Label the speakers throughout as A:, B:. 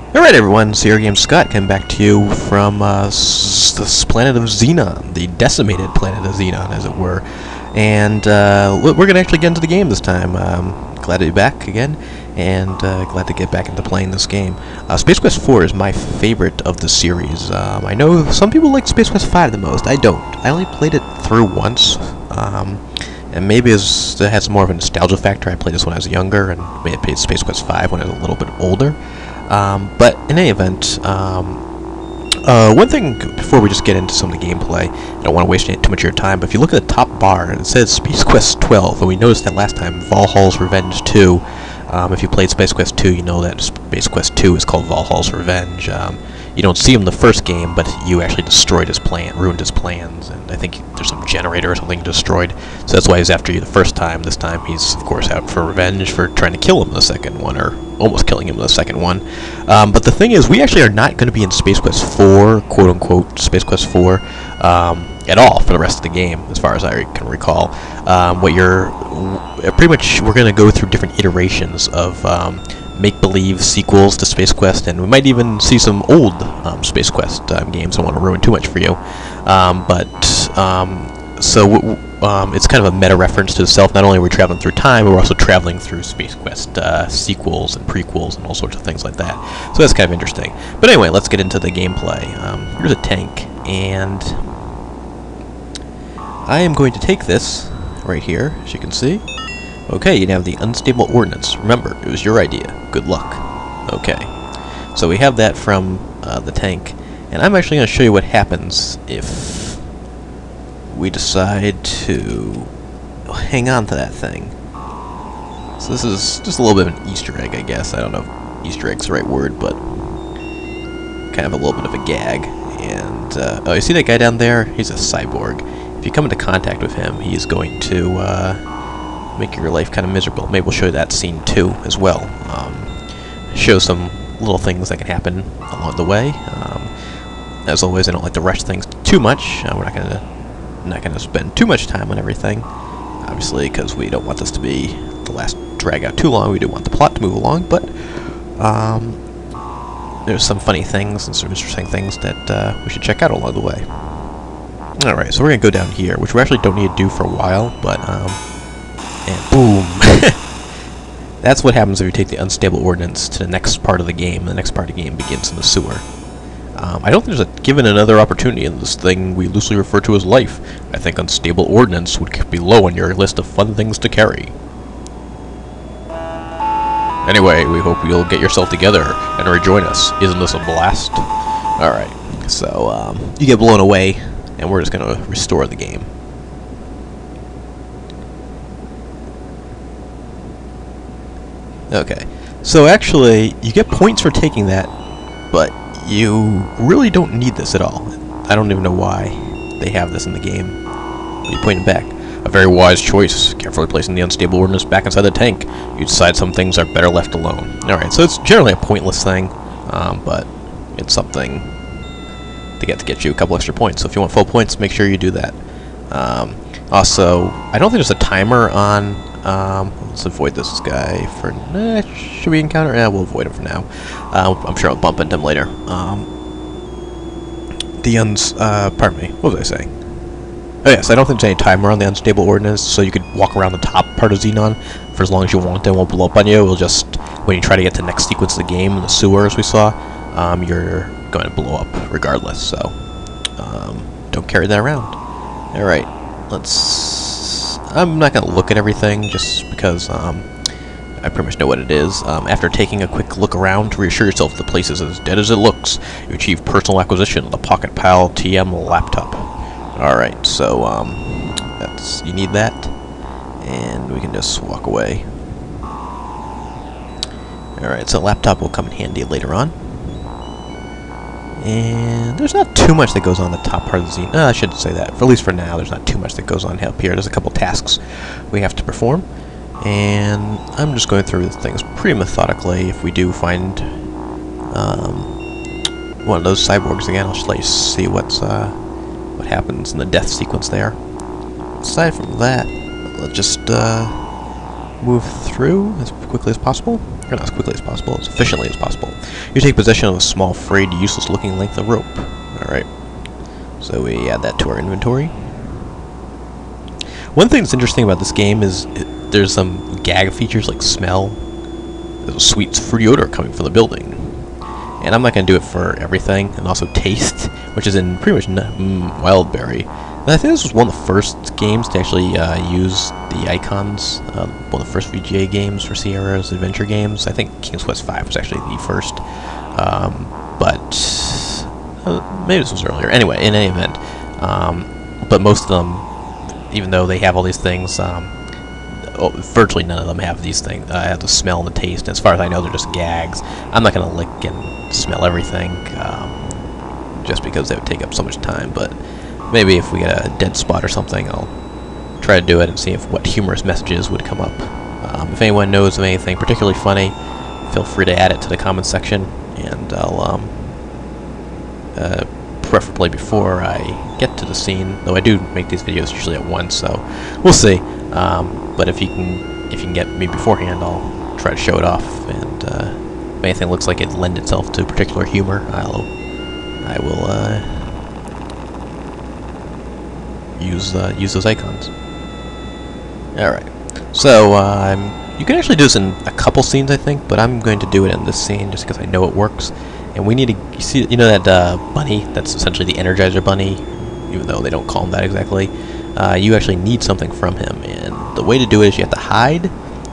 A: Alright everyone, so your game Scott coming back to you from this planet of Xenon, the decimated planet of Xenon, as it were. And we're going to actually get into the game this time. Glad to be back again, and glad to get back into playing this game. Space Quest 4 is my favorite of the series. I know some people like Space Quest 5 the most. I don't. I only played it through once. And maybe it has more of a nostalgia factor. I played this when I was younger, and maybe I played Space Quest 5 when I was a little bit older. But in any event, one thing before we just get into some of the gameplay, I don't want to waste too much of your time, but if you look at the top bar, it says Space Quest 12, and we noticed that last time, Valhalla's Revenge 2. If you played Space Quest 2, you know that Space Quest 2 is called Valhalla's Revenge. You don't see him in the first game, but you actually destroyed his plan, ruined his plans, and I think there's some generator or something destroyed, so that's why he's after you the first time. This time he's, of course, out for revenge for trying to kill him in the second one, or almost killing him in the second one. But the thing is, we actually are not going to be in Space Quest 4, quote-unquote, Space Quest 4, at all for the rest of the game, as far as I can recall. Pretty much, we're going to go through different iterations of make-believe sequels to Space Quest, and we might even see some old Space Quest games. I don't want to ruin too much for you, it's kind of a meta-reference to itself. Not only are we traveling through time, but we're also traveling through Space Quest sequels and prequels and all sorts of things like that. So that's kind of interesting. But anyway, let's get into the gameplay. Here's a tank, and I am going to take this right here, as you can see. Okay, you have the unstable ordnance. Remember, it was your idea. Good luck. Okay, so we have that from the tank, and I'm actually going to show you what happens if we decide to hang on to that thing. So this is just a little bit of an Easter egg, I guess. I don't know if Easter egg's the right word, but kind of a little bit of a gag. And oh, you see that guy down there? He's a cyborg. If you come into contact with him, he's going to make your life kind of miserable. Maybe we'll show you that scene too, as well. Show some little things that can happen along the way. As always, I don't like to rush things too much. We're not gonna spend too much time on everything, obviously, because we don't want this to be the last drag out too long. We do want the plot to move along, but there's some funny things and some interesting things that we should check out along the way. Alright, so we're gonna go down here, which we actually don't need to do for a while, but and boom! That's what happens if you take the unstable ordnance to the next part of the game. The next part of the game begins in the sewer. I don't think there's given another opportunity in this thing we loosely refer to as life. I think unstable ordnance would be low on your list of fun things to carry. Anyway, we hope you'll get yourself together and rejoin us. Isn't this a blast? Alright, so you get blown away, and we're just going to restore the game. Okay, so actually, you get points for taking that, but you really don't need this at all. I don't even know why they have this in the game. You point it back. A very wise choice, carefully placing the unstable ordnance back inside the tank. You decide some things are better left alone. Alright, so it's generally a pointless thing, but it's something to get you a couple extra points. So if you want full points, make sure you do that. Also, I don't think there's a timer on... let's avoid this guy for... should we encounter? We'll avoid him for now. I'm sure I'll bump into him later. Pardon me, what was I saying? Oh yes, I don't think there's any timer on the unstable ordnance, so you could walk around the top part of Xenon for as long as you want. It won't blow up on you. It'll just, when you try to get to the next sequence of the game, in the sewer as we saw, you're going to blow up regardless, so don't carry that around. Alright, I'm not going to look at everything, just because I pretty much know what it is. After taking a quick look around to reassure yourself the place is as dead as it looks, you achieve personal acquisition of the Pocket Pal TM laptop. Alright, so you need that, and we can just walk away. Alright, so laptop will come in handy later on. And there's not too much that goes on the top part of the Xenon. I shouldn't say that. For at least for now, there's not too much that goes on up here. There's a couple tasks we have to perform. And I'm just going through things pretty methodically. If we do find one of those cyborgs again, I'll just let you see what happens in the death sequence there. Aside from that, let's just move through as quickly as possible. or not as quickly as possible, as efficiently as possible. You take possession of a small, frayed, useless-looking length of rope. Alright. So we add that to our inventory. One thing that's interesting about this game is there's some gag features like smell. There's a sweet, fruity odor coming from the building. And I'm not going to do it for everything, and also taste, which is in pretty much Wildberry. And I think this was one of the first games to actually use the icons. One of the first VGA games for Sierra's adventure games. I think King's Quest V was actually the first, but maybe this was earlier. Anyway, in any event, but most of them, even though they have all these things, virtually none of them have these things. Have the smell and the taste. And as far as I know, they're just gags. I'm not going to lick and smell everything, just because that would take up so much time. But maybe if we get a dead spot or something, I'll try to do it and see if what humorous messages would come up. If anyone knows of anything particularly funny, feel free to add it to the comments section, and I'll preferably before I get to the scene. Though I do make these videos usually at once, so we'll see. But if you can get me beforehand, I'll try to show it off. And if anything looks like it lends itself to particular humor, I will use those icons. All right. So you can actually do this in a couple scenes, I think, but I'm going to do it in this scene just because I know it works. And we need to see, you know, that bunny. That's essentially the Energizer Bunny, even though they don't call him that exactly. You actually need something from him, and the way to do it is you have to hide,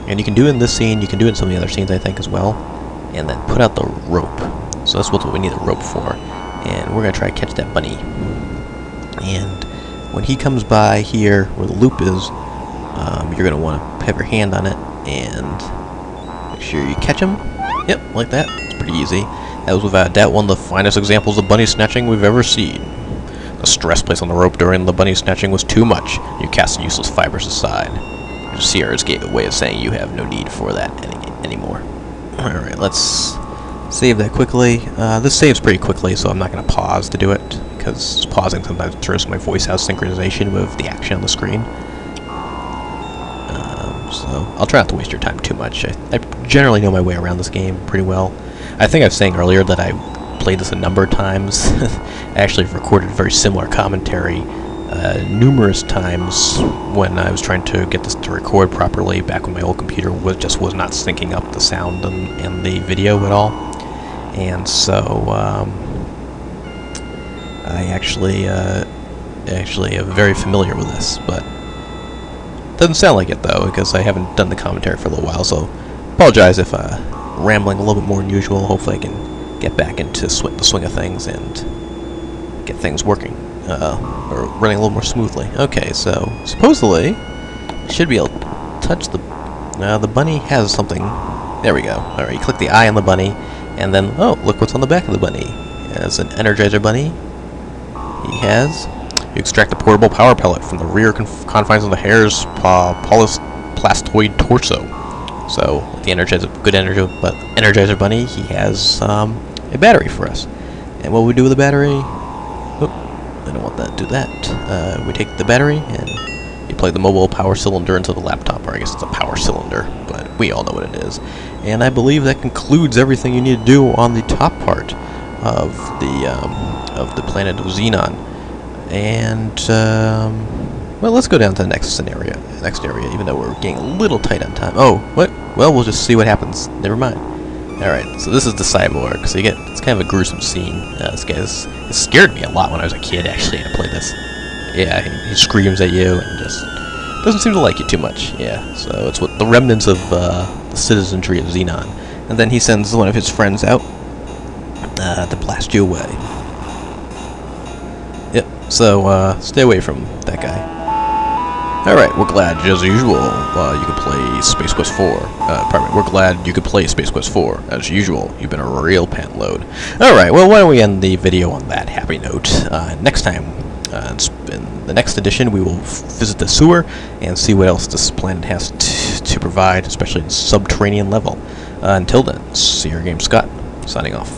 A: and you can do it in this scene, you can do it in some of the other scenes I think as well, and then put out the rope. So that's what we need the rope for, and we're going to try to catch that bunny. And when he comes by here where the loop is, you're going to want to have your hand on it and make sure you catch him. Yep, like that. It's pretty easy. That was without doubt one of the finest examples of bunny snatching we've ever seen. The stress placed on the rope during the bunny snatching was too much. You cast the useless fibers aside. Sierra's way of saying you have no need for that anymore. Alright, let's save that quickly. This saves pretty quickly, so I'm not going to pause to do it, because pausing sometimes throws my voice out of synchronization with the action on the screen. So I'll try not to waste your time too much. I generally know my way around this game pretty well. I think I was saying earlier that I played this a number of times. I actually recorded very similar commentary numerous times when I was trying to get this to record properly back when my old computer just was not syncing up the sound and the video at all. And so I actually am very familiar with this, but doesn't sound like it though, because I haven't done the commentary for a little while, so apologize if rambling a little bit more than usual. Hopefully I can get back into the swing of things and get things working, or running a little more smoothly. Okay, so supposedly I should be able to touch the bunny has something. There we go. Alright, you click the eye on the bunny, and then, oh, look what's on the back of the bunny. It has an Energizer Bunny. He has... You extract the portable power pellet from the rear confines of the hare's plastoid torso. So, with the Energizer Bunny, he has a battery for us. And what we do with the battery... Oh, I don't want that. Do that. We take the battery and you plug the mobile power cylinder into the laptop, or I guess it's a power cylinder, but we all know what it is. And I believe that concludes everything you need to do on the top part of the planet of Xenon. And well, let's go down to the next area, even though we're getting a little tight on time. Oh, what? Well, we'll just see what happens. Never mind. Alright, so this is the cyborg. So it's kind of a gruesome scene. This guy it scared me a lot when I was a kid, actually, to play this. Yeah, he screams at you and just doesn't seem to like you too much. Yeah, so it's what the remnants of the citizenry of Xenon. And then he sends one of his friends out to blast you away. Yep, so stay away from that guy. Alright, we're glad, as usual, you could play Space Quest 4. We're glad you could play Space Quest 4. As usual, you've been a real pant load. Alright, well, why don't we end the video on that happy note. Next time, in the next edition, we will visit the sewer and see what else this planet has to provide, especially the subterranean level. Until then, Sierra Game Scott, signing off.